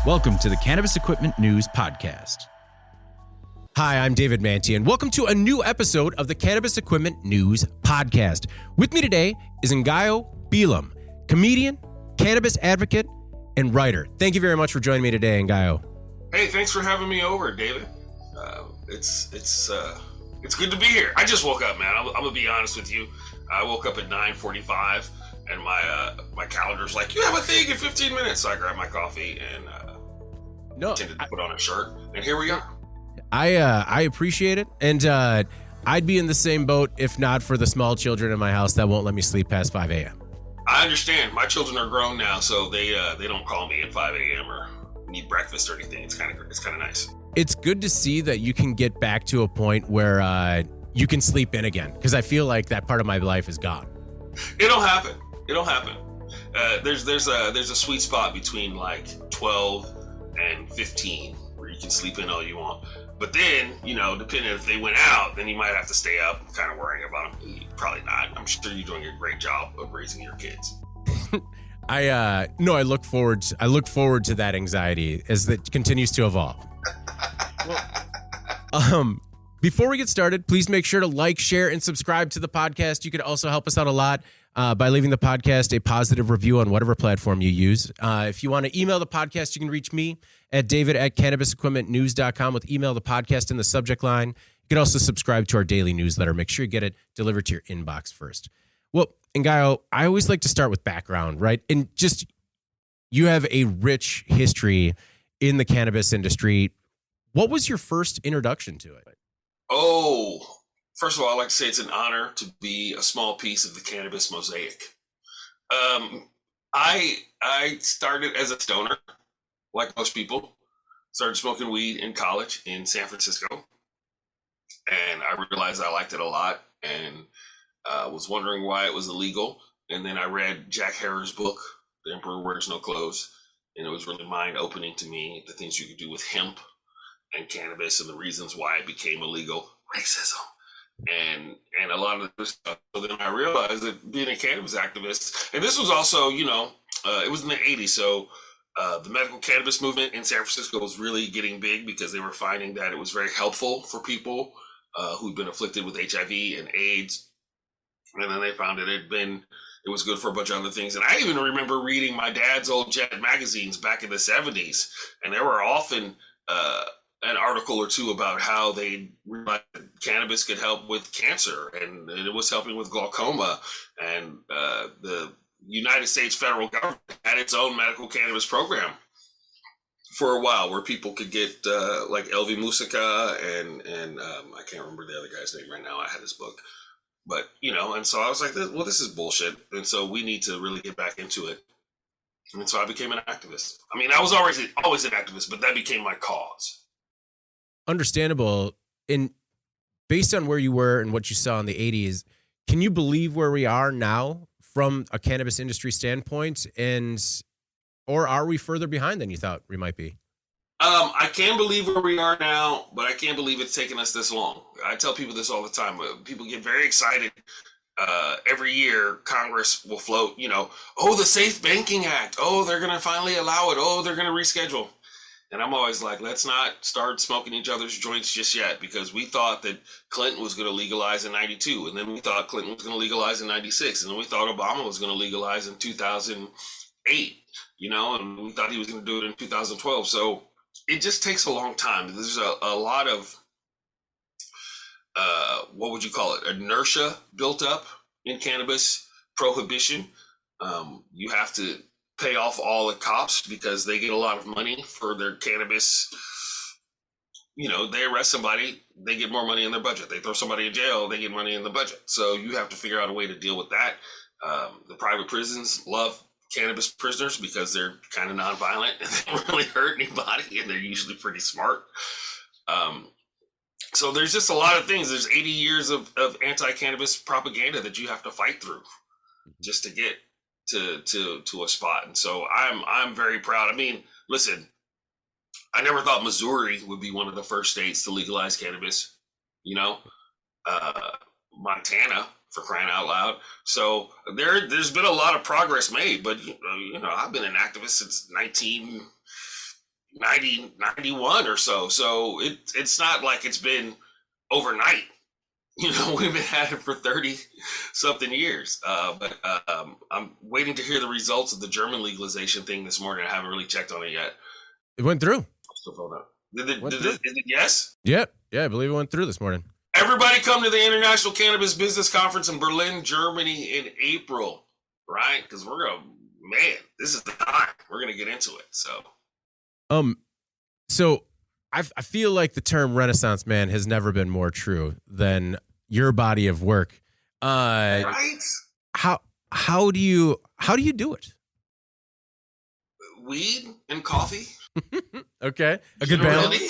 Welcome to the Cannabis Equipment News Podcast. Hi, I'm David Manti, and welcome to a new episode of the Cannabis Equipment News Podcast. With me today is Ngaio Bealum, comedian, cannabis advocate, and writer. Thank you very much for joining me today, Ngaio. Hey, thanks for having me over, David. It's good to be here. I just woke up, man. I'm gonna be honest with you. I woke up at 9:45, and my calendar's like, "You have a thing in 15 minutes." So I grabbed my coffee and pretended to put on a shirt, and here we are. I appreciate it, and I'd be in the same boat if not for the small children in my house that won't let me sleep past 5 a.m. I understand. My children are grown now, so they don't call me at 5 a.m. or need breakfast or anything. It's kind of nice. It's good to see that you can get back to a point where you can sleep in again, because I feel like that part of my life is gone. It'll happen. There's a sweet spot between like 12 and 15 where you can sleep in all you want. But then, depending if they went out, then you might have to stay up kind of worrying about them. Probably not. I'm sure you're doing a great job of raising your kids. I look forward to that anxiety as it continues to evolve. Before we get started, please make sure to like, share, and subscribe to the podcast. You could also help us out a lot by leaving the podcast a positive review on whatever platform you use. If you want to email the podcast, you can reach me at david@cannabisequipmentnews.com with email the podcast in the subject line. You can also subscribe to our daily newsletter. Make sure you get it delivered to your inbox first. Well, Ngaio, I always like to start with background, right? And just, you have a rich history in the cannabis industry. What was your first introduction to it? Oh, first of all, I'd like to say it's an honor to be a small piece of the Cannabis Mosaic. I started as a stoner, like most people. Started smoking weed in college in San Francisco. And I realized I liked it a lot and was wondering why it was illegal. And then I read Jack Herer's book, The Emperor Wears No Clothes. And it was really mind-opening to me, the things you could do with hemp and cannabis and the reasons why it became illegal, racism, and a lot of this stuff. So then I realized that being a cannabis activist, and this was also, it was in the 80s, so the medical cannabis movement in San Francisco was really getting big because they were finding that it was very helpful for people who'd been afflicted with HIV and AIDS. And then they found that it was good for a bunch of other things. And I even remember reading my dad's old Jet magazines back in the 70s, and there were often an article or two about how they realized that cannabis could help with cancer, and it was helping with glaucoma. And the United States federal government had its own medical cannabis program for a while, where people could get like LV Musica and I can't remember the other guy's name right now. I had his book, but and so I was like, well, this is bullshit, and so we need to really get back into it. And so I became an activist. I mean, I was always an activist, but that became my cause. Understandable. And based on where you were and what you saw in the 80s, can you believe where we are now from a cannabis industry standpoint? Or are we further behind than you thought we might be? I can believe where we are now, but I can't believe it's taken us this long. I tell people this all the time. People get very excited. Every year, Congress will float, the Safe Banking Act. Oh, they're going to finally allow it. Oh, they're going to reschedule. And I'm always like, let's not start smoking each other's joints just yet, because we thought that Clinton was going to legalize in 92. And then we thought Clinton was going to legalize in 96. And then we thought Obama was going to legalize in 2008, and we thought he was going to do it in 2012. So it just takes a long time. There's a lot of, what would you call it? Inertia built up in cannabis prohibition. You have to pay off all the cops because they get a lot of money for their cannabis. They arrest somebody, they get more money in their budget. They throw somebody in jail, they get money in the budget. So you have to figure out a way to deal with that. The private prisons love cannabis prisoners because they're kind of nonviolent and they don't really hurt anybody, and they're usually pretty smart. So there's just a lot of things. There's 80 years of anti-cannabis propaganda that you have to fight through just to get to a spot. And so I'm very proud. I mean, listen, I never thought Missouri would be one of the first states to legalize cannabis, Montana, for crying out loud. So there's been a lot of progress made, but I've been an activist since 91 or so. So it's not like it's been overnight. We've been at it for 30 something years. But I'm waiting to hear the results of the German legalization thing this morning. I haven't really checked on it yet. It went through. Still pulling up. Is it yes? Yeah, I believe it went through this morning. Everybody come to the International Cannabis Business Conference in Berlin, Germany in April, right? Because this is the time. We're going to get into it. So I feel like the term Renaissance man has never been more true than your body of work. Right? How do you do it? Weed and coffee. Okay, a good balance. Really?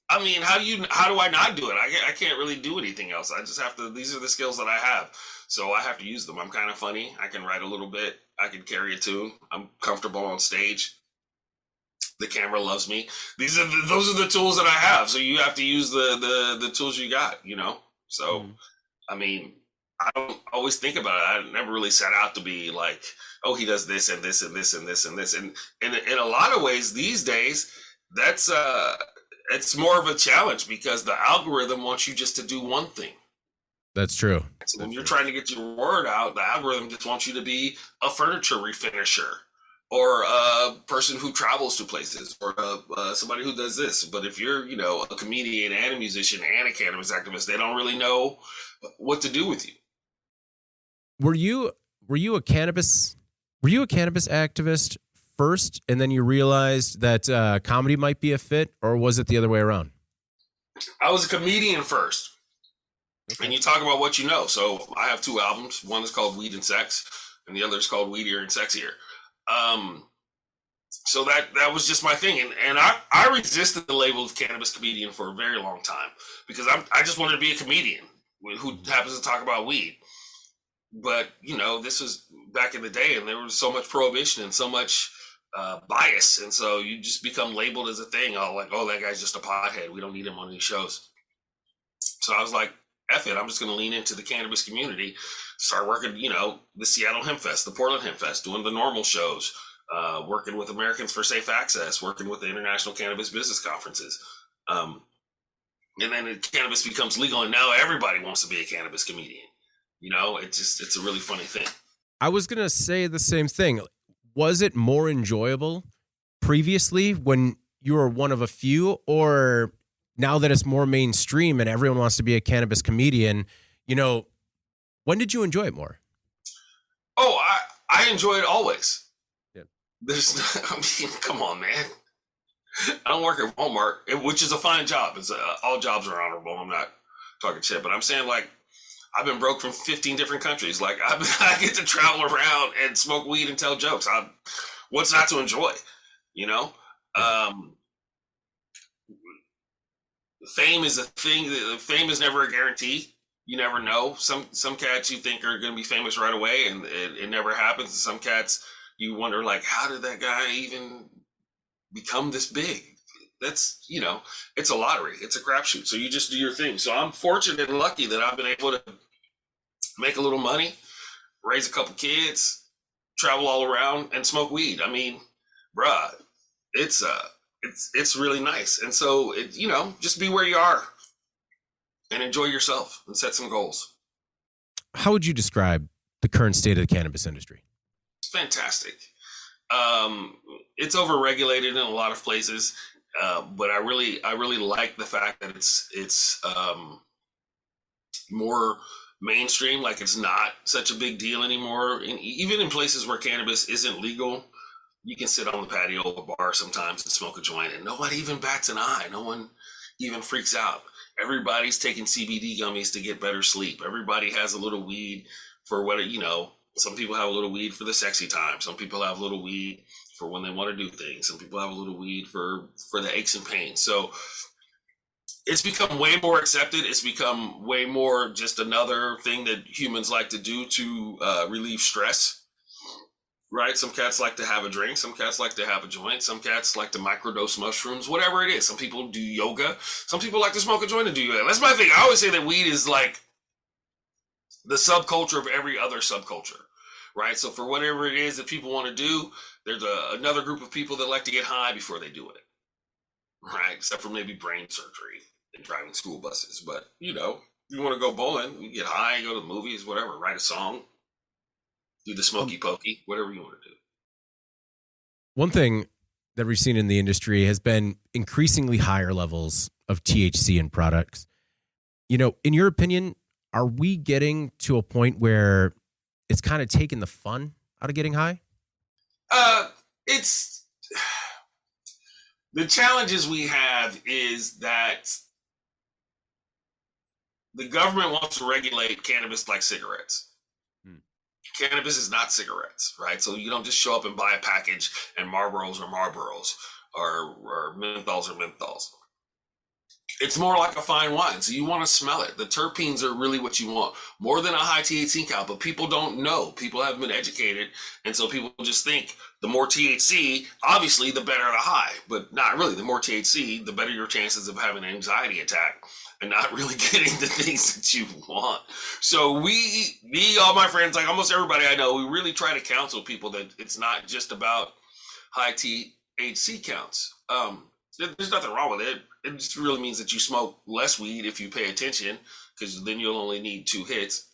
I mean, how do I not do it? I can't really do anything else. I just have to. These are the skills that I have, so I have to use them. I'm kind of funny. I can write a little bit. I can carry a tune. I'm comfortable on stage. The camera loves me. Those are the tools that I have. So you have to use the tools you got. So I mean, I don't always think about it. I never really set out to be like, oh, he does this and this and this and this and this. And in a lot of ways these days, that's it's more of a challenge because the algorithm wants you just to do one thing. That's true. So when you're trying to get your word out, the algorithm just wants you to be a furniture refinisher or a person who travels to places or somebody who does this. But if you're, a comedian and a musician and a cannabis activist, they don't really know what to do with you. Were you a cannabis activist first, and then you realized that comedy might be a fit, or was it the other way around? I was a comedian first. Okay. And you talk about what you know. So I have 2 albums. One is called Weed and Sex, and the other is called Weedier and Sexier. So that was just my thing. And I resisted the label of cannabis comedian for a very long time because I just wanted to be a comedian who happens to talk about weed. But, this was back in the day, and there was so much prohibition and so much bias. And so you just become labeled as a thing. That guy's just a pothead. We don't need him on these shows. So I was like, F it. I'm just going to lean into the cannabis community, start working, the Seattle Hemp Fest, the Portland Hemp Fest, doing the normal shows, working with Americans for Safe Access, working with the International Cannabis Business Conferences. And then cannabis becomes legal, and now everybody wants to be a cannabis comedian. It's a really funny thing. I was going to say the same thing. Was it more enjoyable previously when you were one of a few, or now that it's more mainstream and everyone wants to be a cannabis comedian, when did you enjoy it more? Oh, I enjoy it always. Yeah. Come on, man. I don't work at Walmart, which is a fine job. All jobs are honorable. I'm not talking shit, but I'm saying I've been broke from 15 different countries. I get to travel around and smoke weed and tell jokes. What's not to enjoy? Fame is a thing. Fame is never a guarantee. You never know. Some cats you think are going to be famous right away, and it never happens. And some cats you wonder, how did that guy even become this big? That's, it's a lottery. It's a crapshoot. So you just do your thing. So I'm fortunate and lucky that I've been able to make a little money, raise a couple kids, travel all around, and smoke weed. I mean, bruh, it's really nice. And so, just be where you are and enjoy yourself and set some goals. How would you describe the current state of the cannabis industry? It's fantastic. It's overregulated in a lot of places, but I really like the fact that it's more mainstream. It's not such a big deal anymore. And even in places where cannabis isn't legal, you can sit on the patio of a bar sometimes and smoke a joint, and nobody even bats an eye. No one even freaks out. Everybody's taking CBD gummies to get better sleep. Everybody has a little weed for what, some people have a little weed for the sexy time. Some people have a little weed for when they want to do things. Some people have a little weed for the aches and pains. So it's become way more accepted. It's become way more just another thing that humans like to do to relieve stress. Right? Some cats like to have a drink. Some cats like to have a joint. Some cats like to microdose mushrooms, whatever it is. Some people do yoga. Some people like to smoke a joint and do yoga. That's my thing. I always say that weed is the subculture of every other subculture, right? So for whatever it is that people want to do, there's another group of people that like to get high before they do it. right? Except for maybe brain surgery and driving school buses. But, you want to go bowling, you get high, go to the movies, whatever, write a song, do the smoky pokey, whatever you want to do. One thing that we've seen in the industry has been increasingly higher levels of THC in products. In your opinion, are we getting to a point where it's kind of taking the fun out of getting high? It's the challenges we have is that the government wants to regulate cannabis like cigarettes. Cannabis is not cigarettes, right? So you don't just show up and buy a package and Marlboros or Marlboros or menthols or menthols. It's more like a fine wine. So you want to smell it. The terpenes are really what you want, more than a high THC count, but people don't know. People haven't been educated. And so people just think the more THC, obviously the better the high, but not really. The more THC, the better your chances of having an anxiety attack and not really getting the things that you want. So me, all my friends, like almost everybody I know, we really try to counsel people that it's not just about high THC counts. There's nothing wrong with it. It just really means that you smoke less weed if you pay attention, because then you'll only need 2 hits.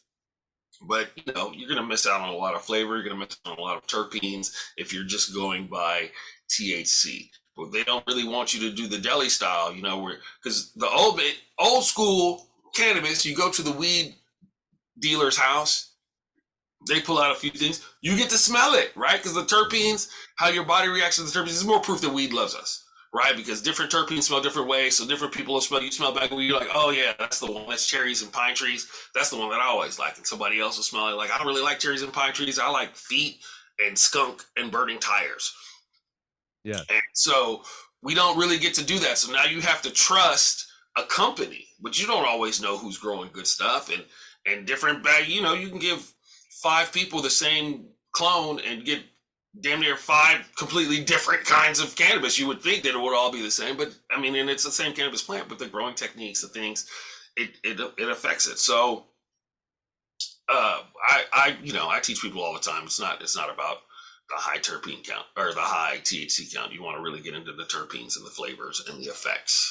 But, you're going to miss out on a lot of flavor. You're going to miss out on a lot of terpenes if you're just going by THC. But they don't really want you to do the deli style, because the old school cannabis, you go to the weed dealer's house, they pull out a few things. You get to smell it, right? Because the terpenes, how your body reacts to the terpenes is more proof that weed loves us. Right, because different terpenes smell different ways, so different people will smell. You smell back, and you're like, oh yeah, that's the one. That's cherries and pine trees. That's the one that I always like. And somebody else will smell it like, I don't really like cherries and pine trees. I like feet and skunk and burning tires. Yeah. And so we don't really get to do that. So now you have to trust a company, but you don't always know who's growing good stuff and different bag. You can give 5 people the same clone and get damn near 5 completely different kinds of cannabis. You would think that it would all be the same, but and it's the same cannabis plant, but the growing techniques, the things, it affects it. So, I teach people all the time. It's not about the high terpene count or the high THC count. You want to really get into the terpenes and the flavors and the effects.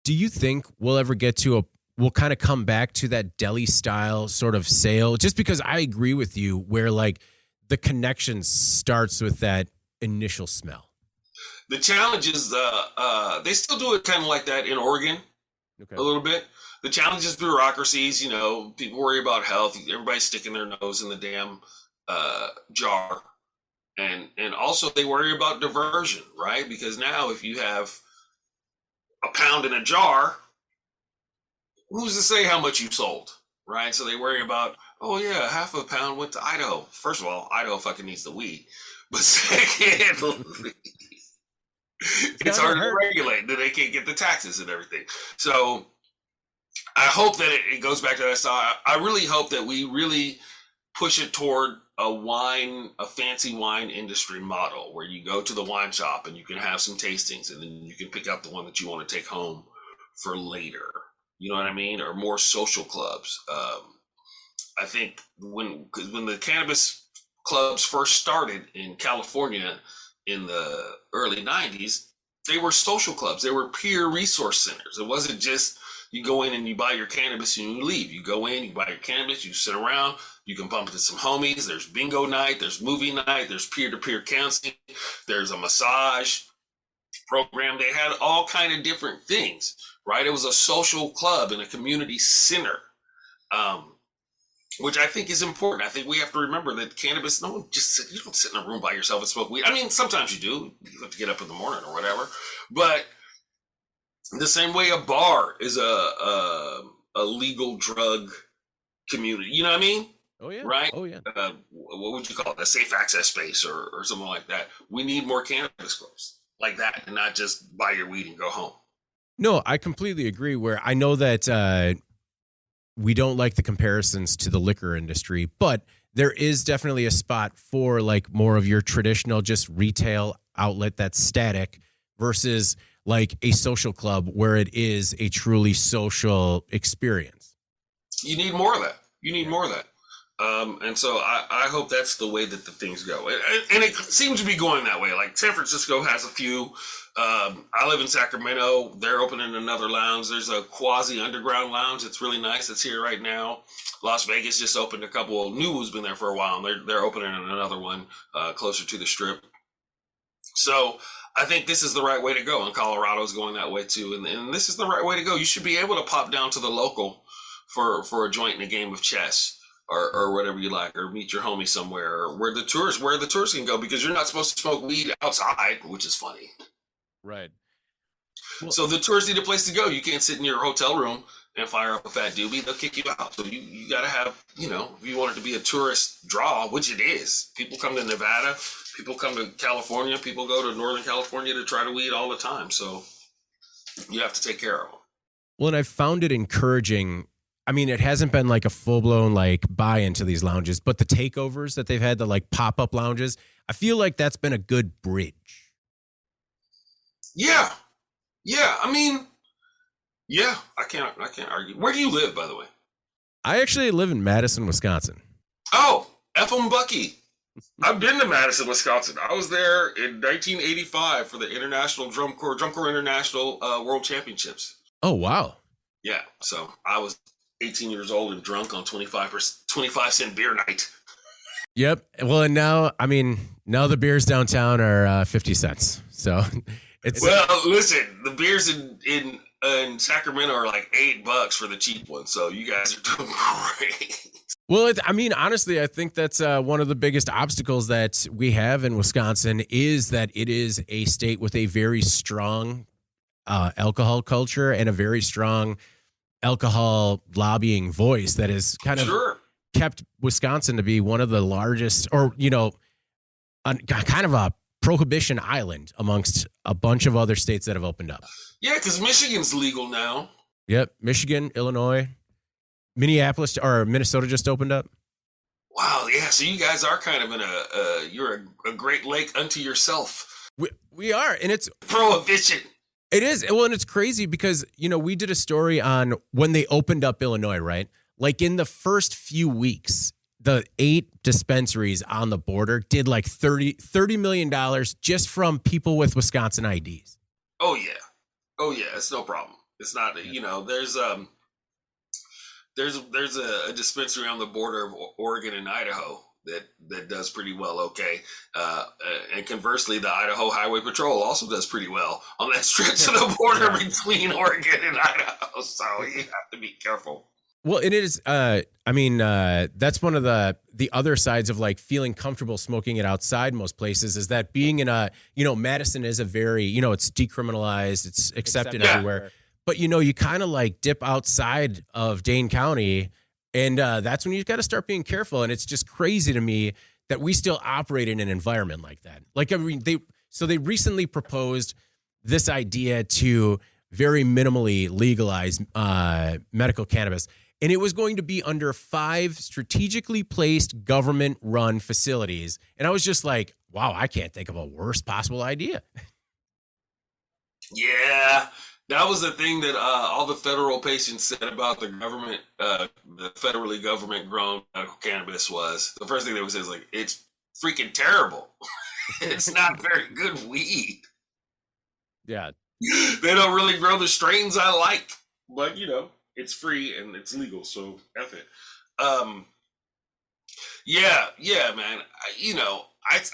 Do you think we'll ever get to we'll kind of come back to that deli style sort of sale? Just because I agree with you where the connection starts with that initial smell. The challenge is they still do it kind of like that in Oregon, a little bit. The challenge is bureaucracies. People worry about health. Everybody's sticking their nose in the damn jar, and also they worry about diversion, right? Because now if you have a pound in a jar, who's to say how much you sold, right? So they worry about, oh yeah, half a pound went to Idaho. First of all, Idaho fucking needs the weed. But secondly, it's hard to regulate. Then they can't get the taxes and everything. So I hope that it goes back to that style. I really hope that we really push it toward a fancy wine industry model where you go to the wine shop and you can have some tastings and then you can pick out the one that you want to take home for later. You know what I mean? Or more social clubs. I think when the cannabis clubs first started in California in the early 90s, they were social clubs. They were peer resource centers. It wasn't just you go in and you buy your cannabis and you leave. You go in, you buy your cannabis, you sit around, you can bump into some homies. There's bingo night, there's movie night, there's peer-to-peer counseling, there's a massage program. They had all kind of different things, right? It was a social club and a community center. Which I think is important. I think we have to remember that cannabis, you don't sit in a room by yourself and smoke weed. Sometimes you do. You have to get up in the morning or whatever. But the same way a bar is a legal drug community. You know what I mean? Oh, yeah. Right? Oh, yeah. What would you call it? A safe access space or something like that. We need more cannabis clubs like that and not just buy your weed and go home. No, I completely agree where I know that we don't like the comparisons to the liquor industry, but there is definitely a spot for more of your traditional just retail outlet that's static versus a social club where it is a truly social experience. You need more of that. You need more of that. And so I hope that's the way that the things go. And it seems to be going that way. Like San Francisco has a few. I live in Sacramento. They're opening another lounge. There's a quasi underground lounge. It's really nice. It's here right now. Las Vegas just opened a couple. Nuu's been there for a while, and they're opening another one closer to the Strip. So I think this is the right way to go, and Colorado's going that way too. And this is the right way to go. You should be able to pop down to the local for a joint and a game of chess. Or whatever you like, or meet your homie somewhere, or where the tourists can go, because you're not supposed to smoke weed outside, which is funny. Right. Well, so the tourists need a place to go. You can't sit in your hotel room and fire up a fat doobie. They'll kick you out. So you got to have, if you want it to be a tourist draw, which it is. People come to Nevada. People come to California. People go to Northern California to try to weed all the time. So you have to take care of them. Well, and I've found it encouraging. I mean, it hasn't been like a full-blown like buy into these lounges, but the takeovers that they've had, the like pop-up lounges, I feel like that's been a good bridge. Yeah. I mean, yeah, I can't argue. Where do you live, by the way? I actually live in Madison, Wisconsin. Oh, F.M. Bucky. I've been to Madison, Wisconsin. I was there in 1985 for the International Drum Corps International World Championships. Oh, wow. Yeah, so I was 18 years old and drunk on 25-cent beer night. Yep. Well, and now the beers downtown are 50 cents. So it's listen, the beers in Sacramento are like $8 for the cheap one. So you guys are doing great. Well, honestly, I think that's one of the biggest obstacles that we have in Wisconsin is that it is a state with a very strong alcohol culture and a very strong alcohol lobbying voice that has kind of kept Wisconsin to be one of the largest, or, kind of a prohibition island amongst a bunch of other states that have opened up. Yeah, because Michigan's legal now. Yep. Michigan, Illinois, Minneapolis, or Minnesota just opened up. Wow. Yeah. So you guys are kind of you're a great lake unto yourself. We are. And it's prohibition. It is. Well, and it's crazy because, we did a story on when they opened up Illinois, right? Like in the first few weeks, the 8 dispensaries on the border did like $30 million just from people with Wisconsin IDs. Oh, yeah. It's no problem. It's not, there's a dispensary on the border of Oregon and Idaho that does pretty well, okay. And conversely, the Idaho Highway Patrol also does pretty well on that stretch of the border between Oregon and Idaho. So you have to be careful. Well, it is. That's one of the other sides of like feeling comfortable smoking it outside most places is that being in Madison is a very, it's decriminalized, it's accepted everywhere. But, you kind of like dip outside of Dane County. And that's when you got to start being careful. And it's just crazy to me that we still operate in an environment like that. Like, they recently proposed this idea to very minimally legalize medical cannabis. And it was going to be under 5 strategically placed government-run facilities. And I was just like, wow, I can't think of a worse possible idea. Yeah. That was the thing that all the federal patients said about the government, the federally government-grown medical cannabis was. The first thing they would say is like, it's freaking terrible. It's not very good weed. Yeah. They don't really grow the strains I like. But, it's free and it's legal, so F it. Yeah, man.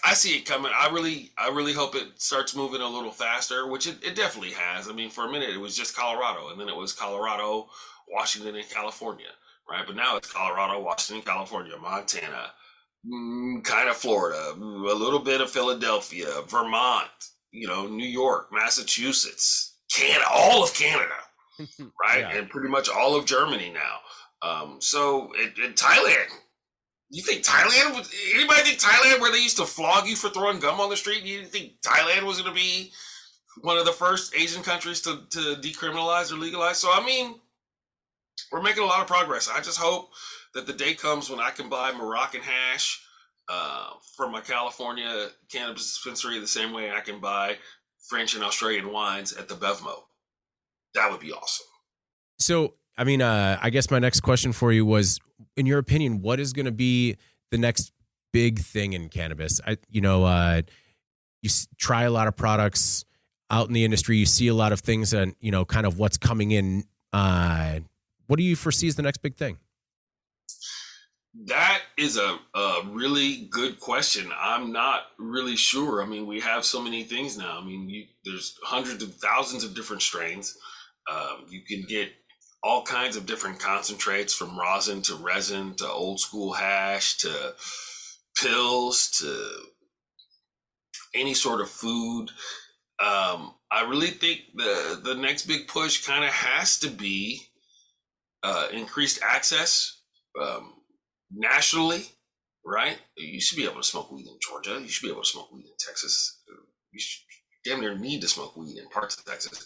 I see it coming. I really hope it starts moving a little faster, which it definitely has. I mean, for a minute it was just Colorado, and then it was Colorado, Washington, and California, right? But now it's Colorado, Washington, California, Montana, kind of Florida, a little bit of Philadelphia, Vermont, New York, Massachusetts, all of Canada, right? Yeah. And pretty much all of Germany now. So Thailand. You think Thailand? Anybody think Thailand, where they used to flog you for throwing gum on the street? You didn't think Thailand was going to be one of the first Asian countries to decriminalize or legalize? So I mean, we're making a lot of progress. I just hope that the day comes when I can buy Moroccan hash from my California cannabis dispensary the same way I can buy French and Australian wines at the Bevmo. That would be awesome. So I mean, I guess my next question for you was, in your opinion, what is going to be the next big thing in cannabis? Try a lot of products out in the industry. You see a lot of things and, kind of what's coming in. What do you foresee as the next big thing? That is a really good question. I'm not really sure. I mean, we have so many things now. I mean, there's hundreds of thousands of different strains. You can get all kinds of different concentrates, from rosin to resin to old school hash to pills to any sort of food. I really think the next big push kind of has to be increased access nationally, right? You should be able to smoke weed in Georgia. You should be able to smoke weed in Texas. You should damn near need to smoke weed in parts of Texas.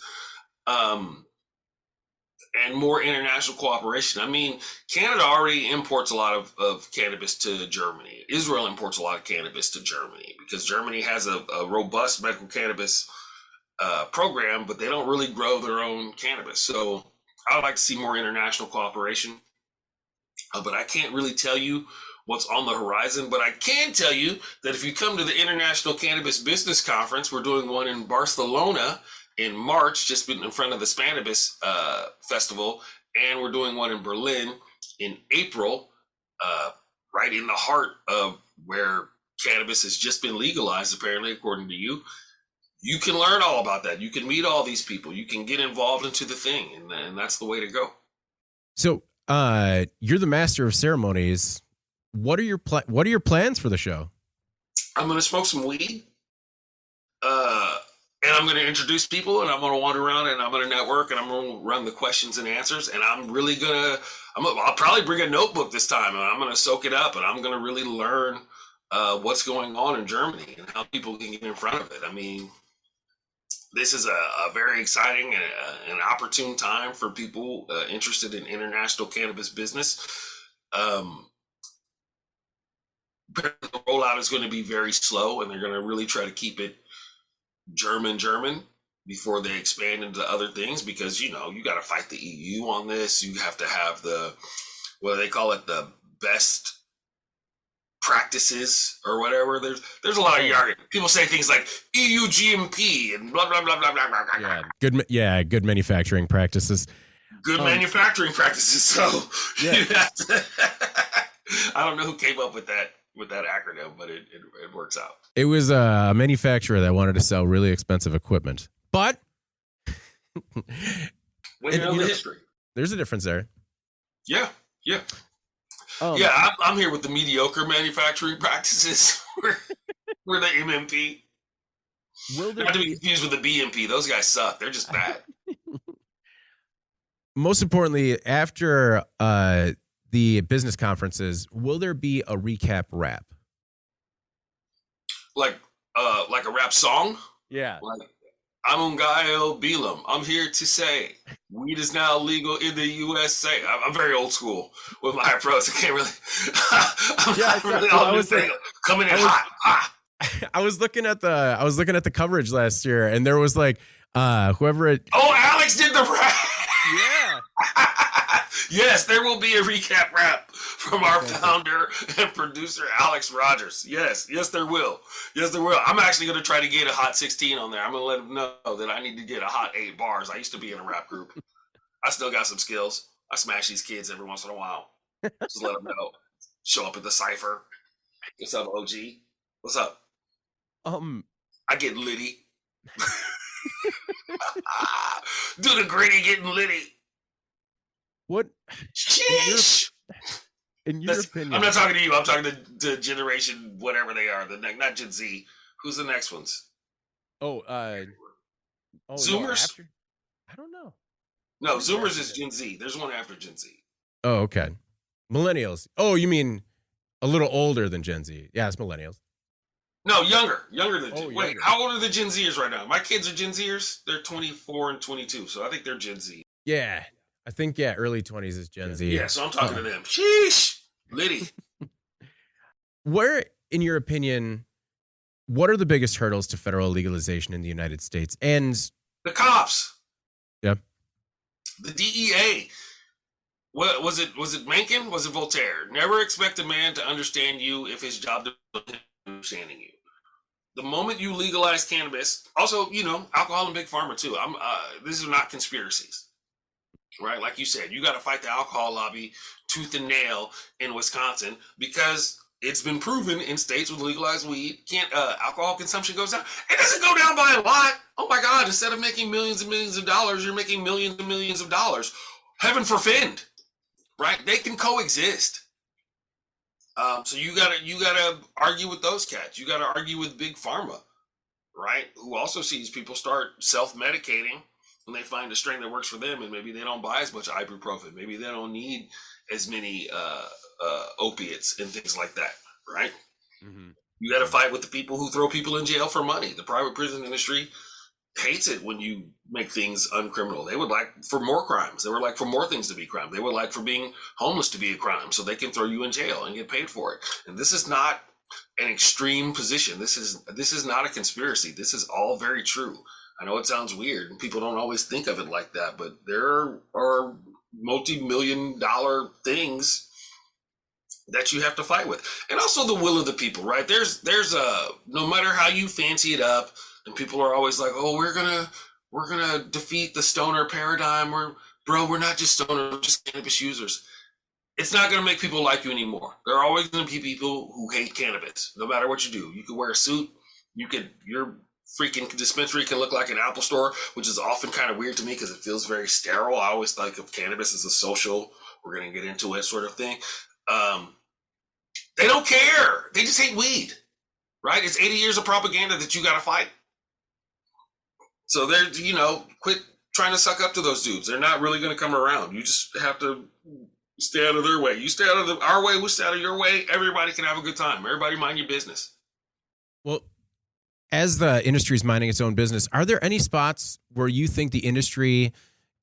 And more international cooperation. I mean, Canada already imports a lot of cannabis to Germany. Israel imports a lot of cannabis to Germany because Germany has a robust medical cannabis program, but they don't really grow their own cannabis. So I would like to see more international cooperation. But I can't really tell you what's on the horizon. But I can tell you that if you come to the International Cannabis Business Conference, we're doing one in Barcelona in March, just in front of the Cannabis Festival, and we're doing one in Berlin in April, right in the heart of where cannabis has just been legalized, apparently, according to you. You can learn all about that. You can meet all these people. You can get involved into the thing, and that's the way to go. So you're the master of ceremonies. What are your plans for the show? I'm going to smoke some weed. And I'm going to introduce people, and I'm going to wander around, and I'm going to network, and I'm going to run the questions and answers. And I'll probably bring a notebook this time, and I'm going to soak it up, and I'm going to really learn what's going on in Germany and how people can get in front of it. I mean, this is a very exciting and opportune time for people interested in international cannabis business. The rollout is going to be very slow, and they're going to really try to keep it German before they expand into other things, because you got to fight the EU on this. You have to have what do they call it, the best practices or whatever. There's a lot of jargon. People say things like EU GMP and blah blah blah blah blah blah. Good manufacturing practices. Good manufacturing practices. So you have to I don't know who came up with that acronym, but it works out. It was a manufacturer that wanted to sell really expensive equipment, but when you know the history, there's a difference there. Yeah. I'm here with the mediocre manufacturing practices. We're the MMP. Not to be confused with the BMP. Those guys suck. They're just bad. Most importantly, after the business conferences, will there be a recap rap? Like a rap song? Yeah. Like, I'm Ngaio Bealum. I'm here to say weed is now legal in the USA. I'm very old school with my approach. I can't really. Coming in hot. I was looking at the coverage last year, and there was like whoever. Alex did the rap. Yeah. Yes, there will be a recap rap from our founder and producer, Alex Rogers. Yes, there will. I'm actually going to try to get a hot 16 on there. I'm going to let him know that I need to get a hot 8 bars. I used to be in a rap group. I still got some skills. I smash these kids every once in a while. Just let them know. Show up at the cypher. What's up, OG? What's up? I get litty. Do the gritty getting litty. What? Sheesh. In your opinion, I'm not talking to you. I'm talking to generation whatever they are. Not Gen Z. Who's the next ones? Zoomers. No, I don't know. No, Zoomers is Gen Z. There's one after Gen Z. Oh, okay. Millennials. Oh, you mean a little older than Gen Z? Yeah, it's millennials. No, younger than Gen Z. Wait, younger. how old are the Gen Zers right now? My kids are Gen Zers. They're 24 and 22, so I think they're Gen Z. Yeah. I think, early 20s is Gen Z. Yeah, so I'm talking to them. Sheesh! Liddy. Where, in your opinion, what are the biggest hurdles to federal legalization in the United States? And the cops. Yeah. The DEA. What was it? Was it Mencken? Was it Voltaire? Never expect a man to understand you if his job depends on understanding you. The moment you legalize cannabis, also, alcohol and big pharma too. These are not conspiracies, right? Like you said, you got to fight the alcohol lobby tooth and nail in Wisconsin because it's been proven in states with legalized weed, alcohol consumption goes down. It doesn't go down by a lot. Oh my God! Instead of making millions and millions of dollars, you're making millions and millions of dollars. Heaven forfend, right? They can coexist. So you gotta argue with those cats. You gotta argue with big pharma, right? Who also sees people start self-medicating when they find a strain that works for them, and maybe they don't buy as much ibuprofen. Maybe they don't need as many opiates and things like that, right? Mm-hmm. You got to fight with the people who throw people in jail for money. The private prison industry hates it when you make things uncriminal. They would like for more crimes. They would like for more things to be crime. They would like for being homeless to be a crime so they can throw you in jail and get paid for it. And this is not an extreme position. This is not a conspiracy. This is all very true. I know it sounds weird and people don't always think of it like that, but there are multi-million-dollar things that you have to fight with. And also the will of the people, right? There's no matter how you fancy it up, and people are always like, oh, we're gonna defeat the stoner paradigm. We're not just stoners, we're just cannabis users. It's not gonna make people like you anymore. There are always gonna be people who hate cannabis, no matter what you do. You could wear a suit, your freaking dispensary can look like an Apple store, which is often kind of weird to me because it feels very sterile. I always think of cannabis as a social, we're gonna get into it sort of thing. They don't care. They just hate weed, right? It's 80 years of propaganda that you gotta fight. So they're, quit trying to suck up to those dudes. They're not really going to come around. You just have to stay out of their way. You stay out of our way, we stay out of your way. Everybody can have a good time. Everybody mind your business. Well, as the industry is minding its own business, are there any spots where you think the industry,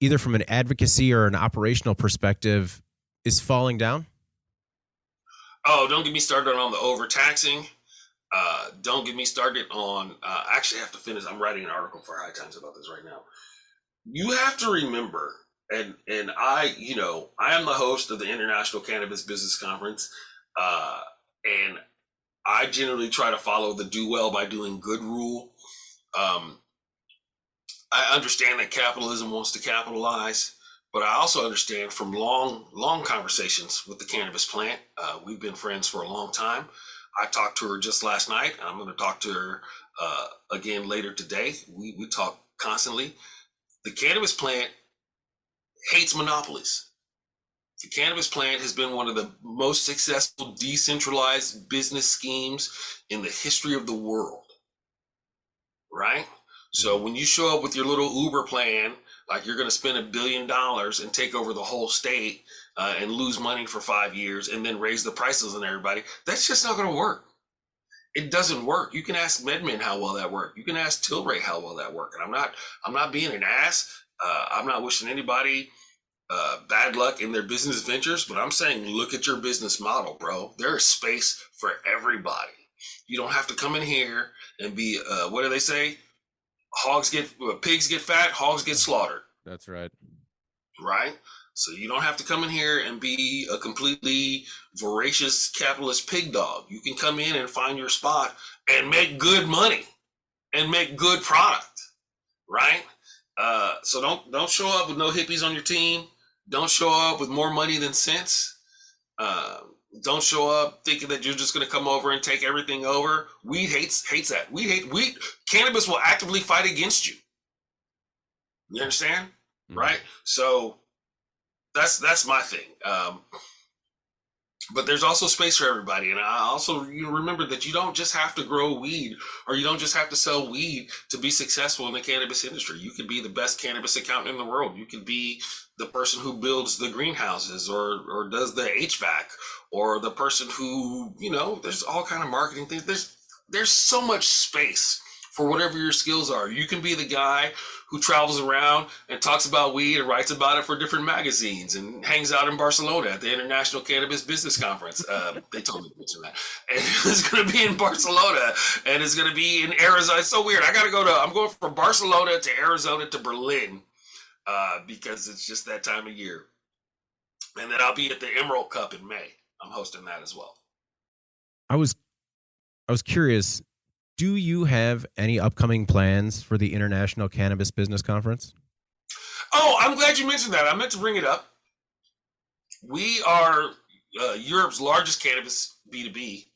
either from an advocacy or an operational perspective, is falling down? Oh, don't get me started on the overtaxing. Don't get me started on, I actually have to finish. I'm writing an article for High Times about this right now. You have to remember, and I am the host of the International Cannabis Business Conference, and I generally try to follow the do well by doing good rule. I understand that capitalism wants to capitalize, but I also understand from long conversations with the cannabis plant. We've been friends for a long time. I talked to her just last night. I'm going to talk to her again later today. We talk constantly. The cannabis plant hates monopolies. The cannabis plant has been one of the most successful decentralized business schemes in the history of the world, right? So when you show up with your little Uber plan, like you're going to spend $1 billion and take over the whole state, and lose money for 5 years and then raise the prices on everybody, that's just not going to work. It doesn't work. You can ask MedMen how well that worked. You can ask Tilray how well that worked. And I'm not being an ass. I'm not wishing anybody bad luck in their business ventures, but I'm saying look at your business model, bro. There is space for everybody. You don't have to come in here and be, what do they say? Pigs get fat, hogs get slaughtered. That's right. Right? So you don't have to come in here and be a completely voracious capitalist pig dog. You can come in and find your spot and make good money and make good product, right? So don't show up with no hippies on your team. Don't show up with more money than sense. Don't show up thinking that you're just going to come over and take everything over. Weed hates that. Weed. Cannabis will actively fight against you. You understand? Mm-hmm. Right? So that's my thing. But there's also space for everybody. And I also remember that you don't just have to grow weed or you don't just have to sell weed to be successful in the cannabis industry. You could be the best cannabis accountant in the world. You could be the person who builds the greenhouses or does the HVAC or the person who, there's all kind of marketing things. There's so much space for whatever your skills are. You can be the guy who travels around and talks about weed and writes about it for different magazines and hangs out in Barcelona at the International Cannabis Business Conference. They told me to mention that. And it's going to be in Barcelona and it's going to be in Arizona. It's so weird. I'm going from Barcelona to Arizona to Berlin because it's just that time of year. And then I'll be at the Emerald Cup in May. I'm hosting that as well. I was curious, do you have any upcoming plans for the International Cannabis Business Conference? Oh, I'm glad you mentioned that. I meant to bring it up. We are Europe's largest cannabis B2B,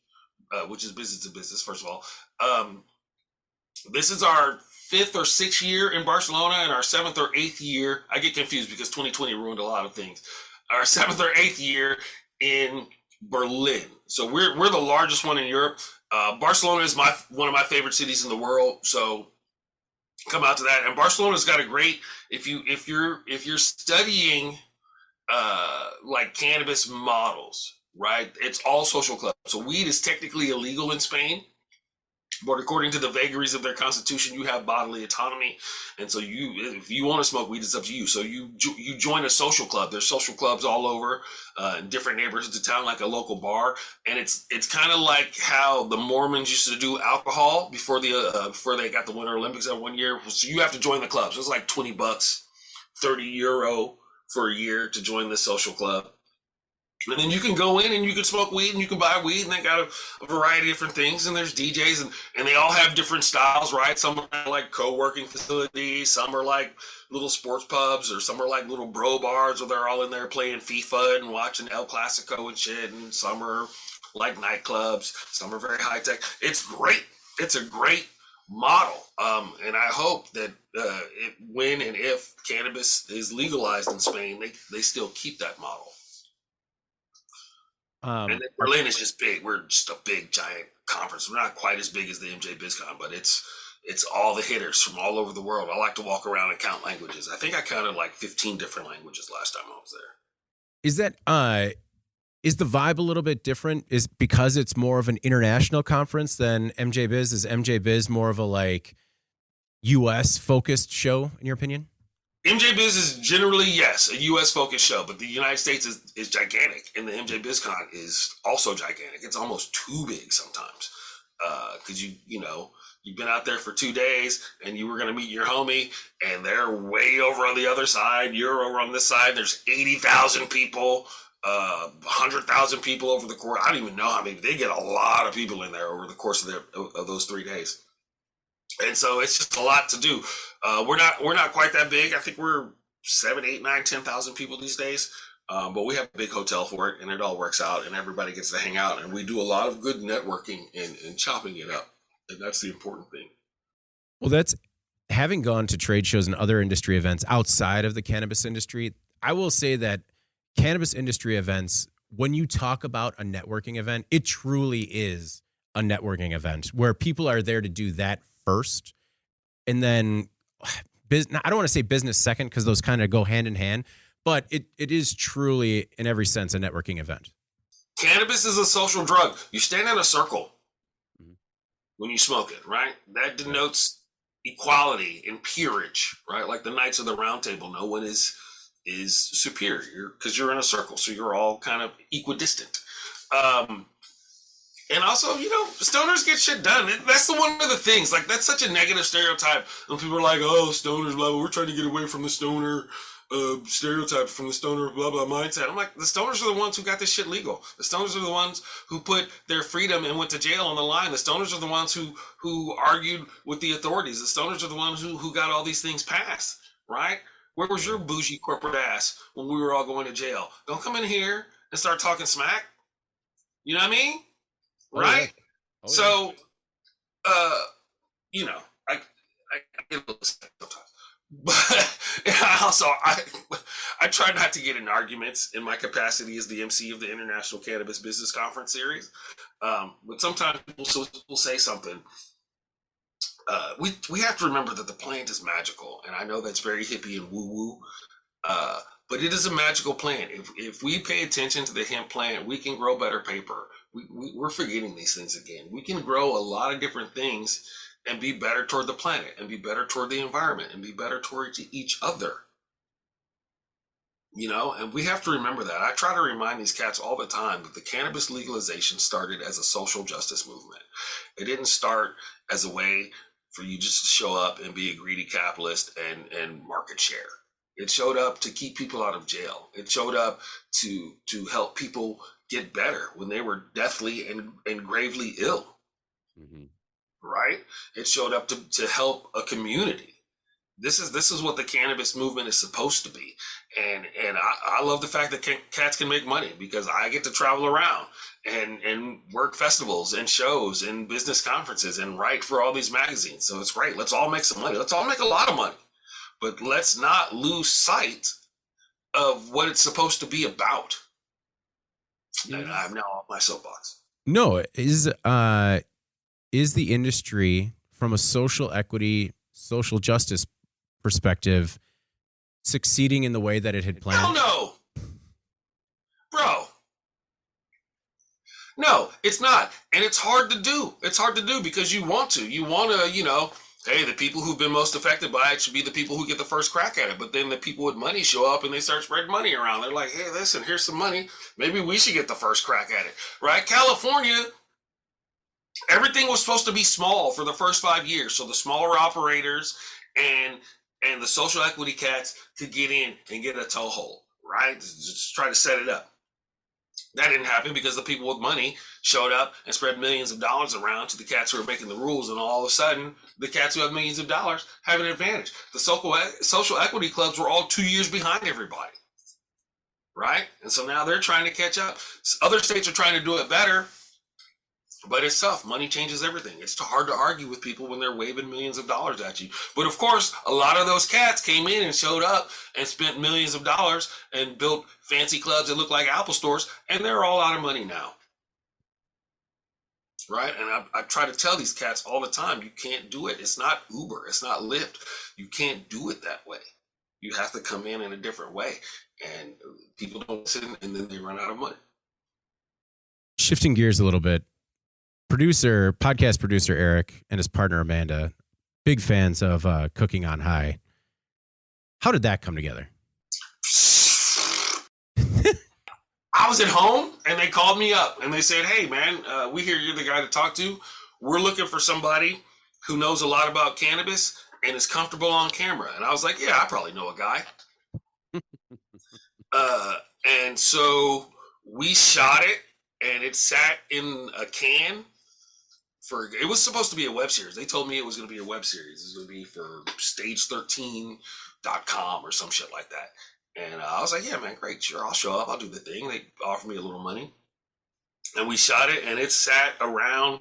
which is business to business, first of all. This is our 5th or 6th year in Barcelona and our 7th or 8th year. I get confused because 2020 ruined a lot of things. Our 7th or 8th year in Berlin. So we're the largest one in Europe. Barcelona is one of my favorite cities in the world. So come out to that. And Barcelona's got a great, if you're studying like cannabis models, right? It's all social clubs. So weed is technically illegal in Spain, but according to the vagaries of their constitution, you have bodily autonomy, and so if you want to smoke weed, it's up to you. So you join a social club. There's social clubs all over in different neighborhoods of town, like a local bar, and it's kind of like how the Mormons used to do alcohol before they got the Winter Olympics that one year. So you have to join the clubs. It's like $20, €30 for a year to join the social club. And then you can go in and you can smoke weed and you can buy weed, and they got a variety of different things. And there's DJs and they all have different styles, right? Some are like co-working facilities, some are like little sports pubs, or some are like little bro bars where they're all in there playing FIFA and watching El Clasico and shit. And some are like nightclubs, some are very high tech. It's great. It's a great model. And I hope that when and if cannabis is legalized in Spain, they still keep that model. And then Berlin is just big. We're just a big, giant conference. We're not quite as big as the MJ BizCon, but it's all the hitters from all over the world. I like to walk around and count languages. I think I counted like 15 different languages last time I was there. Is that is the vibe a little bit different? Is because it's more of an international conference than MJ Biz? Is MJ Biz more of a like U.S. focused show, in your opinion? MJ Biz is generally, yes, a U.S. focused show, but the United States is gigantic, and the MJ BizCon is also gigantic. It's almost too big sometimes, because you've been out there for 2 days, and you were going to meet your homie, and they're way over on the other side. You're over on this side. There's 80,000 people, 100,000 people over the course. I don't even know how many. They get a lot of people in there over the course of those 3 days. And so it's just a lot to do. We're not quite that big. I think we're 7, 8, 9, 10,000 people these days. But we have a big hotel for it, and it all works out, and everybody gets to hang out, and we do a lot of good networking and chopping it up. And that's the important thing. Well, that's having gone to trade shows and other industry events outside of the cannabis industry. I will say that cannabis industry events, when you talk about a networking event, it truly is a networking event where people are there to do that first, and then I don't want to say business second, because those kind of go hand in hand, but it is truly in every sense a networking event. Cannabis is a social drug. You stand in a circle when you smoke it, right? That denotes equality and peerage, right? Like the Knights of the Round Table, no one is superior because you're in a circle, so you're all kind of equidistant. And also, stoners get shit done. That's one of the things. Like, that's such a negative stereotype. And people are like, oh, stoners, blah, blah. We're trying to get away from the stoner stereotype, from the stoner, blah, blah, mindset. I'm like, the stoners are the ones who got this shit legal. The stoners are the ones who put their freedom and went to jail on the line. The stoners are the ones who argued with the authorities. The stoners are the ones who got all these things passed, right? Where was your bougie corporate ass when we were all going to jail? Don't come in here and start talking smack. You know what I mean? Right? Oh, so, I get a little sick sometimes. But I try not to get in arguments in my capacity as the MC of the International Cannabis Business Conference series. But sometimes people will say something. We have to remember that the plant is magical. And I know that's very hippie and woo-woo. But it is a magical plant. If we pay attention to the hemp plant, we can grow better paper. We're forgetting these things again. We can grow a lot of different things and be better toward the planet, and be better toward the environment, and be better toward each other. And we have to remember that. I try to remind these cats all the time that the cannabis legalization started as a social justice movement. It didn't start as a way for you just to show up and be a greedy capitalist and market share. It showed up to keep people out of jail. It showed up to help people get better when they were deathly and gravely ill. Mm-hmm. Right? It showed up to help a community. This is what the cannabis movement is supposed to be. And I love the fact that cats can make money, because I get to travel around and work festivals and shows and business conferences and write for all these magazines. So it's great. Let's all make some money. Let's all make a lot of money. But let's not lose sight of what it's supposed to be about. And I'm now off my soapbox. No, is the industry, from a social equity, social justice perspective, succeeding in the way that it had planned? Hell no, bro. No, it's not. And it's hard to do. It's hard to do because you want to, hey, the people who've been most affected by it should be the people who get the first crack at it. But then the people with money show up and they start spreading money around. They're like, hey, listen, here's some money. Maybe we should get the first crack at it, right? California, everything was supposed to be small for the first 5 years. So the smaller operators and the social equity cats could get in and get a toehold, right? Just try to set it up. That didn't happen because the people with money showed up and spread millions of dollars around to the cats who are making the rules. And all of a sudden, the cats who have millions of dollars have an advantage. The social equity clubs were all 2 years behind everybody, right? And so now they're trying to catch up. Other states are trying to do it better. But it's tough. Money changes everything. It's hard to argue with people when they're waving millions of dollars at you. But of course, a lot of those cats came in and showed up and spent millions of dollars and built fancy clubs that look like Apple stores, and they're all out of money now. Right? And I try to tell these cats all the time, you can't do it. It's not Uber. It's not Lyft. You can't do it that way. You have to come in a different way. And people don't listen, and then they run out of money. Shifting gears a little bit. Podcast producer Eric and his partner Amanda, big fans of Cooking on High. How did that come together? I was at home and they called me up and they said, hey man, we hear you're the guy to talk to. We're looking for somebody who knows a lot about cannabis and is comfortable on camera. And I was like, yeah, I probably know a guy. And so we shot it and it sat in a can. It was supposed to be a web series. They told me it was going to be a web series. It was going to be for stage13.com or some shit like that. And I was like, yeah, man, great. Sure, I'll show up. I'll do the thing. They offered me a little money. And we shot it, and it sat around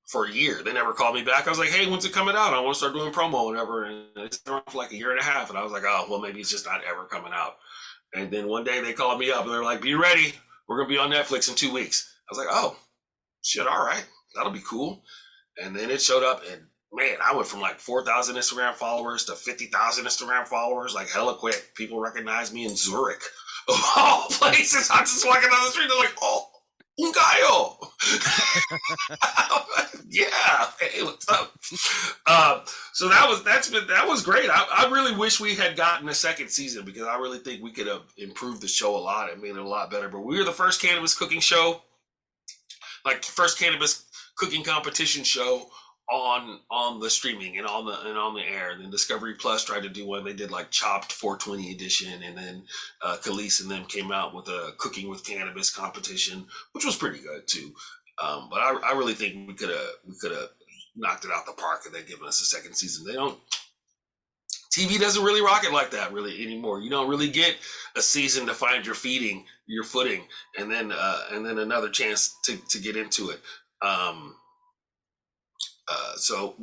for a year. They never called me back. I was like, hey, when's it coming out? I want to start doing promo and whatever. And it's around for like a year and a half. And I was like, oh, well, maybe it's just not ever coming out. And then one day they called me up, and they're like, be ready. We're going to be on Netflix in 2 weeks. I was like, oh, shit, all right. That'll be cool. And then it showed up, and man, I went from like 4,000 Instagram followers to 50,000 Instagram followers, like hella quick. People recognize me in Zurich, of all places. I'm just walking down the street, they're like, oh, Ngaio. Yeah, hey, what's up? So that was great. I really wish we had gotten a second season, because I really think we could have improved the show a lot and made it a lot better. But we were the first cannabis cooking show, like first cannabis cooking competition show on the streaming and on the air. And then Discovery Plus tried to do one. They did like Chopped 420 edition, and then Khalees and them came out with a Cooking with Cannabis competition, which was pretty good too. But I really think we could have knocked it out the park and they'd given us a second season. TV doesn't really rock it like that really anymore. You don't really get a season to find your footing, and then another chance to get into it. So,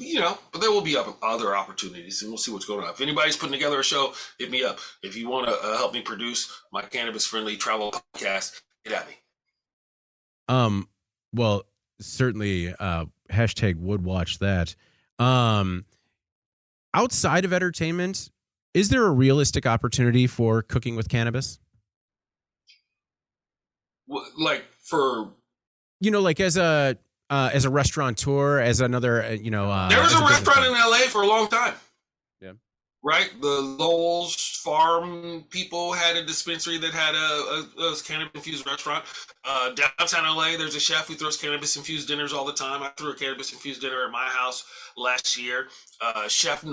but there will be other opportunities, and we'll see what's going on. If anybody's putting together a show, hit me up. If you want to help me produce my cannabis-friendly travel podcast, get at me. Well, certainly, hashtag would watch that. Outside of entertainment, is there a realistic opportunity for Cooking with Cannabis? Like for, like as a restaurateur, as another, there was a rrestaurant in LA for a long time. Yeah. Right? The Lowell's farm people had a dispensary that had a cannabis-infused restaurant. Downtown LA, there's a chef who throws cannabis-infused dinners all the time. I threw a cannabis-infused dinner at my house last year. Chef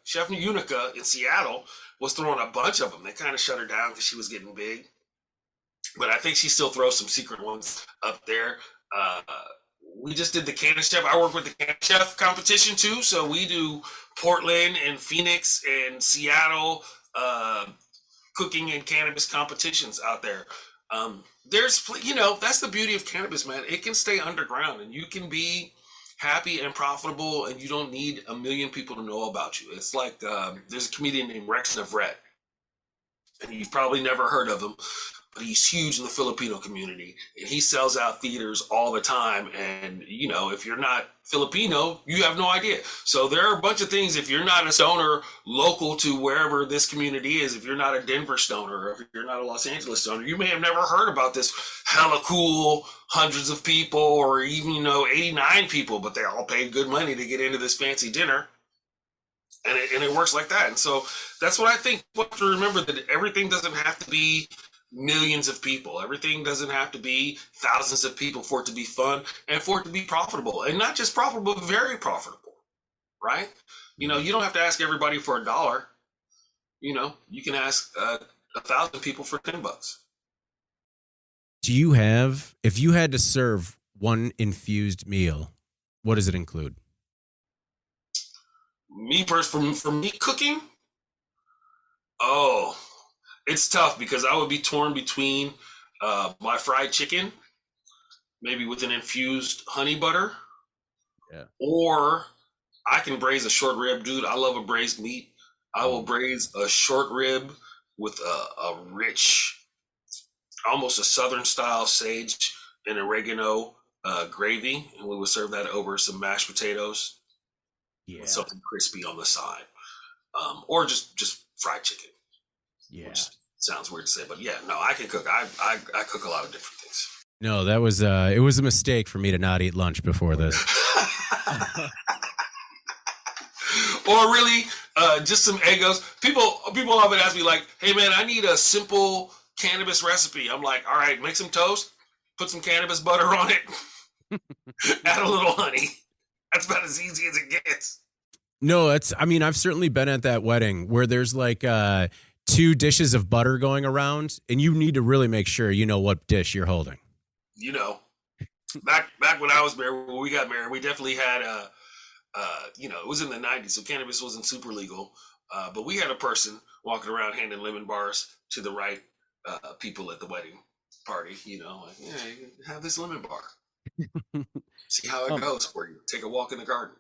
Chef Unica in Seattle was throwing a bunch of them. They kind of shut her down because she was getting big. But I think she still throws some secret ones up there. We just did the Cannabis Chef. I work with the Cannabis Chef competition too. So we do Portland and Phoenix and Seattle cooking and cannabis competitions out there. There's, that's the beauty of cannabis, man. It can stay underground and you can be happy and profitable and you don't need a million people to know about you. It's like there's a comedian named Rex Navarrete, and you've probably never heard of him, but he's huge in the Filipino community and he sells out theaters all the time. And, if you're not Filipino, you have no idea. So there are a bunch of things. If you're not a stoner local to wherever this community is, if you're not a Denver stoner, or if you're not a Los Angeles stoner, you may have never heard about this hella cool hundreds of people or even, 89 people, but they all paid good money to get into this fancy dinner. And it works like that. And so that's what I think. You have to remember that everything doesn't have to be millions of people. Everything doesn't have to be thousands of people for it to be fun and for it to be profitable. And not just profitable, but very profitable, right? You don't have to ask everybody for $1. You can ask 1,000 people for $10. Do you have, if you had to serve one infused meal, what does it include? Me personally, for me cooking, it's tough because I would be torn between my fried chicken, maybe with an infused honey butter, or I can braise a short rib. Dude, I love a braised meat. I will braise a short rib with a rich, almost a Southern style sage and oregano gravy, and we would serve that over some mashed potatoes with something crispy on the side, or just fried chicken. Yeah, which sounds weird to say, but I can cook. I cook a lot of different things. No, that was it was a mistake for me to not eat lunch before this. Or really, just some Eggos. People often ask me like, "Hey man, I need a simple cannabis recipe." I'm like, "All right, make some toast, put some cannabis butter on it, add a little honey." That's about as easy as it gets. No, I've certainly been at that wedding where there's like 2 dishes of butter going around, and you need to really make sure you know what dish you're holding. Back when I was married, when we got married, we definitely had it was in the 90s, so cannabis wasn't super legal, but we had a person walking around handing lemon bars to the right people at the wedding party. Like, you can have this lemon bar. See how it goes for you. Take a walk in the garden.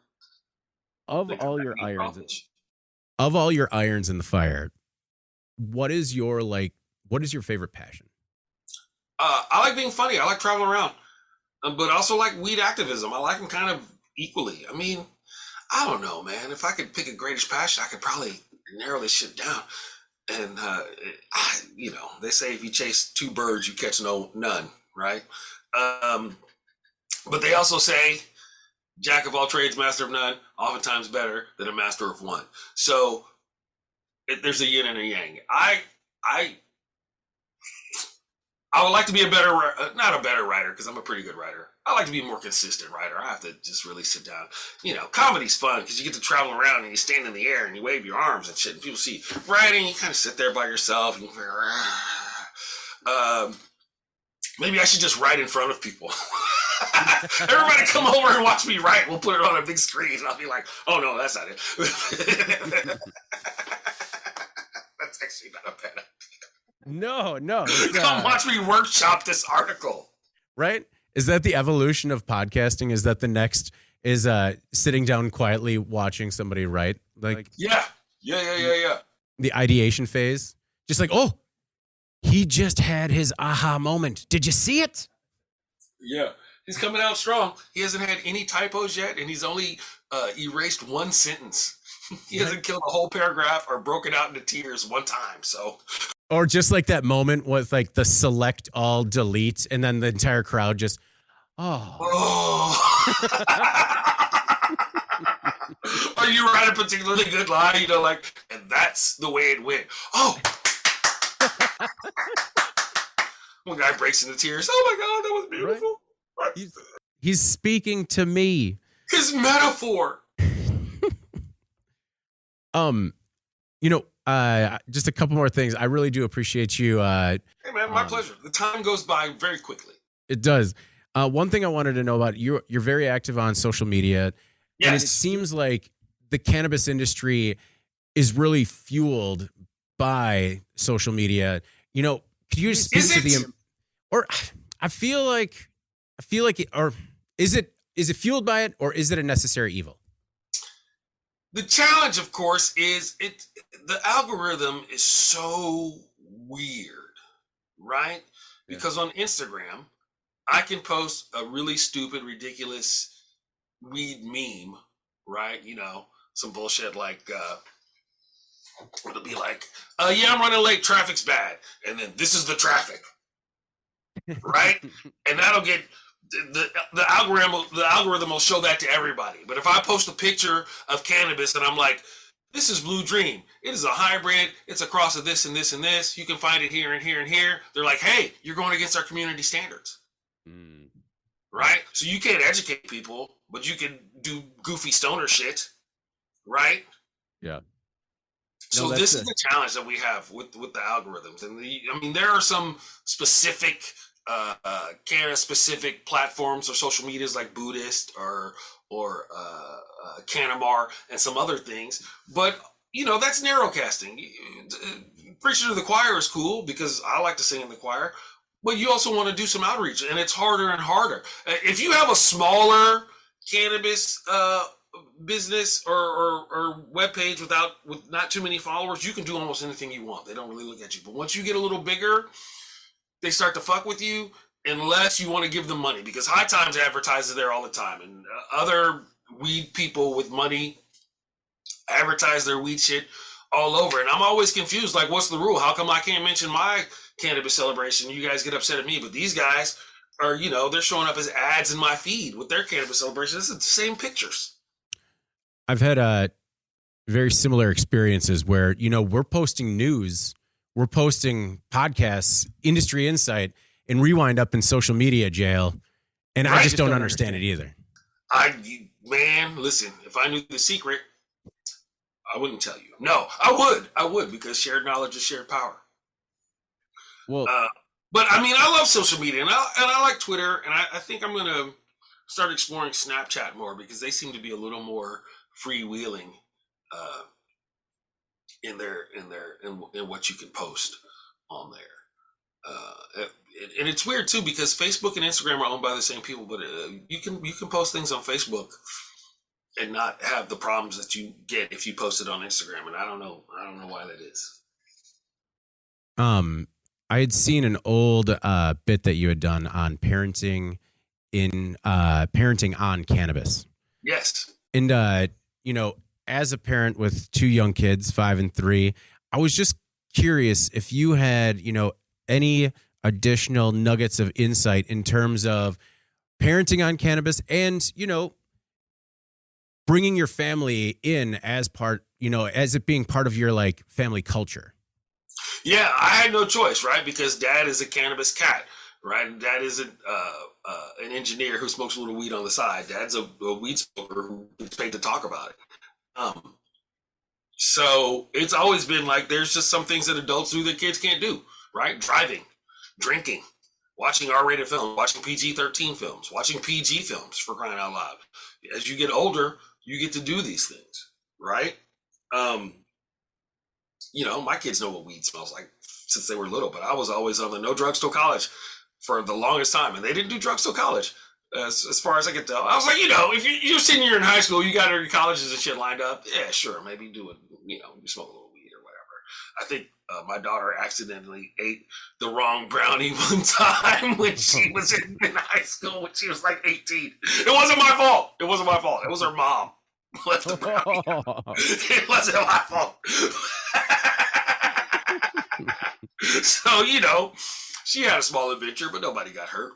Of all your irons in the fire, what is your favorite passion? I like being funny. I like traveling around, but I also like weed activism. I like them kind of equally. I mean, I don't know, man. If I could pick a greatest passion, I could probably narrow this shit down. And they say if you chase 2 birds, you catch none, right? But they also say, jack of all trades, master of none, oftentimes better than a master of one. So there's a yin and a yang. I would like to be not a better writer, because I'm a pretty good writer. I like to be a more consistent writer. I have to just really sit down. Comedy's fun because you get to travel around and you stand in the air and you wave your arms and shit. And people see writing, you kind of sit there by yourself. And maybe I should just write in front of people. Everybody come over and watch me write. We'll put it on a big screen. And I'll be like, oh, no, that's not it. That's actually not a bad idea. No. Come watch me workshop this article. Right? Is that the evolution of podcasting? Is that the next is sitting down quietly watching somebody write? Like, yeah. The ideation phase. Just like, oh, he just had his aha moment. Did you see it? Yeah. He's coming out strong. He hasn't had any typos yet, and he's only erased 1 sentence. He hasn't killed a whole paragraph or broken out into tears 1 time. So, or just like that moment with like the select all delete, and then the entire crowd just, oh. Or you write a particularly good line, and that's the way it went. Oh, one guy breaks into tears. Oh my God, that was beautiful. Right. He's speaking to me. His metaphor. Just a couple more things. I really do appreciate you. Hey man, my pleasure. The time goes by very quickly. It does. One thing I wanted to know about you're very active on social media. Yes. And it seems like the cannabis industry is really fueled by social media. Could you just speak to the, or I feel like or is it fueled by it, or is it a necessary evil? The challenge, of course, is the algorithm is so weird, right? Yeah. Because on Instagram, I can post a really stupid, ridiculous weed meme, right? Some bullshit like, it'll be like, yeah, I'm running late, traffic's bad. And then this is the traffic, right? And that'll get, the algorithm will show that to everybody. But if I post a picture of cannabis and I'm like, this is Blue Dream, it is a hybrid, it's a cross of this and this and this, you can find it here and here and here, they're like, hey, you're going against our community standards. Right? So you can't educate people, but you can do goofy stoner shit, right? Yeah. So this is the challenge that we have with the algorithms. And there are some specific cannabis-specific platforms or social medias like Buddhist or Canamar and some other things. But, that's narrowcasting. Preaching to the choir is cool because I like to sing in the choir. But you also want to do some outreach, and it's harder and harder. If you have a smaller cannabis business or webpage with not too many followers, you can do almost anything you want. They don't really look at you. But once you get a little bigger, they start to fuck with you unless you want to give them money, because High Times advertises there all the time, and other weed people with money advertise their weed shit all over. And I'm always confused, like, what's the rule? How come I can't mention my cannabis celebration? You guys get upset at me, but these guys are, they're showing up as ads in my feed with their cannabis celebration. This is the same pictures. I've had very similar experiences where, we're posting news, we're posting podcasts, industry insight, and rewind up in social media jail. And I just don't understand it either. Listen, if I knew the secret, I wouldn't tell you. No, I would, because shared knowledge is shared power. Well, but I love social media, and I like Twitter, and I think I'm going to start exploring Snapchat more, because they seem to be a little more freewheeling in what you can post on there. And it's weird too, because Facebook and Instagram are owned by the same people, but you can post things on Facebook and not have the problems that you get if you post it on Instagram. And I don't know why that is. I had seen an old bit that you had done on parenting on cannabis. Yes. And as a parent with two young kids, 5 and 3, I was just curious if you had, any additional nuggets of insight in terms of parenting on cannabis and, bringing your family in as part, as it being part of your family culture. Yeah, I had no choice, right? Because dad is a cannabis cat, right? Dad is an engineer who smokes a little weed on the side. Dad's a weed smoker who gets paid to talk about it. So it's always been like, there's just some things that adults do that kids can't do, right? Driving, drinking, watching R-rated films, watching PG-13 films, watching PG films, for crying out loud. As you get older, you get to do these things, right? My kids know what weed smells like since they were little, but I was always on the no drugs till college for the longest time, and they didn't do drugs till college, as far as I could tell. I was like, if you're senior in high school, you got your colleges and shit lined up, yeah, sure, maybe do it, you smoke a little weed or whatever. I think my daughter accidentally ate the wrong brownie one time when she was in high school, when she was like 18. It wasn't my fault. It was her mom. Left the brownie. It wasn't my fault. So, she had a small adventure, but nobody got hurt.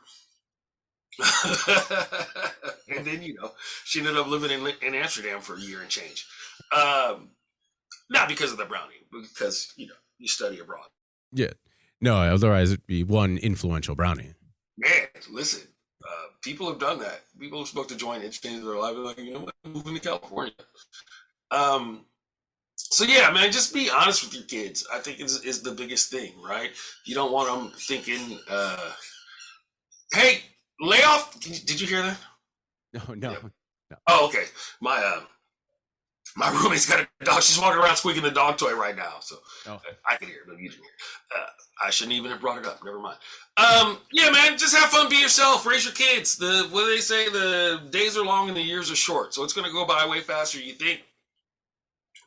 And then, she ended up living in Amsterdam for a year and change. Not because of the brownie, but because, you study abroad. Yeah. No, otherwise it'd be one influential brownie. Man, listen, people have done that. People have spoke to join it, changed their life. Like, you know what, I'm moving to California. So yeah, man, just be honest with your kids. I think is the biggest thing, right? You don't want them thinking, hey, lay off. Did you hear that? No. Oh, okay. My roommate's got a dog. She's walking around squeaking the dog toy right now. So I can hear it, but you didn't hear it. I shouldn't even have brought it up. Never mind. Yeah, man, just have fun, be yourself, raise your kids. What do they say? The days are long and the years are short. So it's going to go by way faster than you think.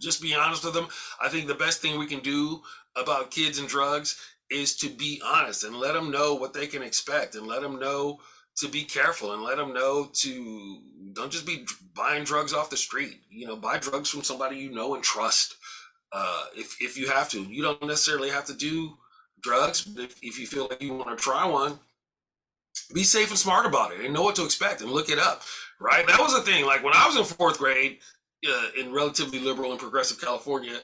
Just be honest with them. I think the best thing we can do about kids and drugs is to be honest and let them know what they can expect and let them know to be careful and let them know to don't just be buying drugs off the street. Buy drugs from somebody you know and trust. If you have to, you don't necessarily have to do drugs, but if you feel like you want to try one, be safe and smart about it and know what to expect and look it up, right? That was the thing. Like when I was in fourth grade in relatively liberal and progressive California,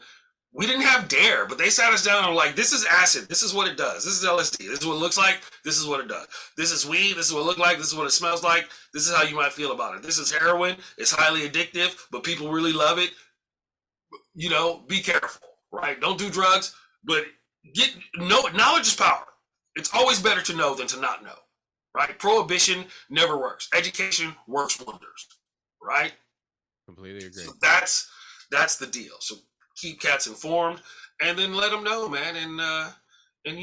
we didn't have DARE, but they sat us down and were like, this is acid. This is what it does. This is LSD. This is what it looks like. This is what it does. This is weed. This is what it looks like. This is what it smells like. This is how you might feel about it. This is heroin. It's highly addictive, but people really love it. Be careful, right? Don't do drugs, but knowledge is power. It's always better to know than to not know, right? Prohibition never works. Education works wonders, right? Completely agree. So that's the deal. So keep cats informed and then let them know, man, and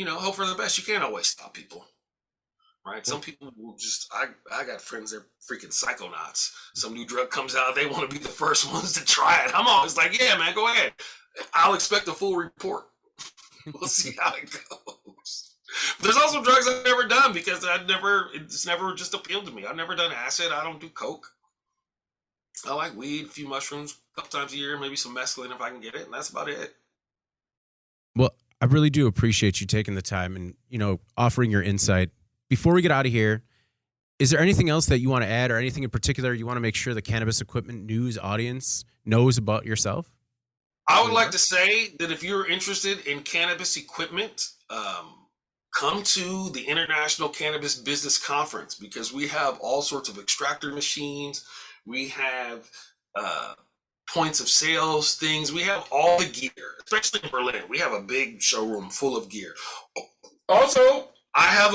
hope for the best. You can't always stop people, right? Some people will just I got friends, they're freaking psychonauts. Some new drug comes out, they want to be the first ones to try it. I'm always like, yeah, man, go ahead. I'll expect a full report. We'll see how it goes. There's also drugs I've never done because it's never just appealed to me. I've never done acid. I don't do coke. I like weed, a few mushrooms, a couple times a year, maybe some mescaline if I can get it, and that's about it. Well, I really do appreciate you taking the time and, offering your insight. Before we get out of here, is there anything else that you want to add or anything in particular you want to make sure the Cannabis Equipment News audience knows about yourself? I would like to say that if you're interested in cannabis equipment, come to the International Cannabis Business Conference because we have all sorts of extractor machines. We have points of sales things. We have all the gear, especially in Berlin. We have a big showroom full of gear. Also, I have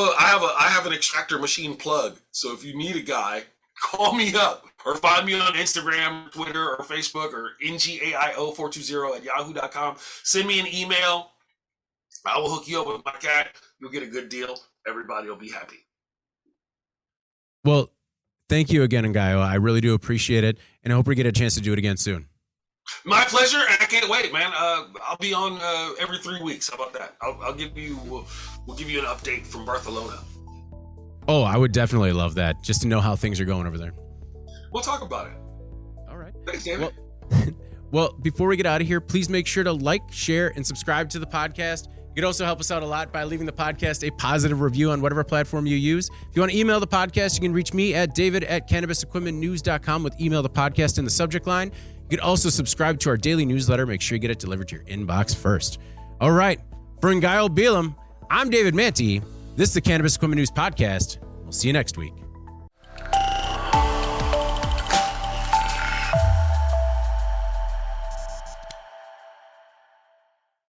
an extractor machine plug. So if you need a guy, call me up or find me on Instagram, Twitter, or Facebook, or ngaio420@yahoo.com. Send me an email. I will hook you up with my cat. You'll get a good deal. Everybody will be happy. Well, thank you again, Ngaio. I really do appreciate it, and I hope we get a chance to do it again soon. My pleasure, and I can't wait, man. I'll be on every 3 weeks. How about that? We'll give you an update from Barcelona. Oh, I would definitely love that, just to know how things are going over there. We'll talk about it. All right. Thanks, David. Well, before we get out of here, please make sure to like, share, and subscribe to the podcast. You can also help us out a lot by leaving the podcast a positive review on whatever platform you use. If you want to email the podcast, you can reach me at david@cannabisequipmentnews.com with email the podcast in the subject line. You can also subscribe to our daily newsletter. Make sure you get it delivered to your inbox first. All right. For Ngaio Bealum, I'm David Manti. This is the Cannabis Equipment News Podcast. We'll see you next week.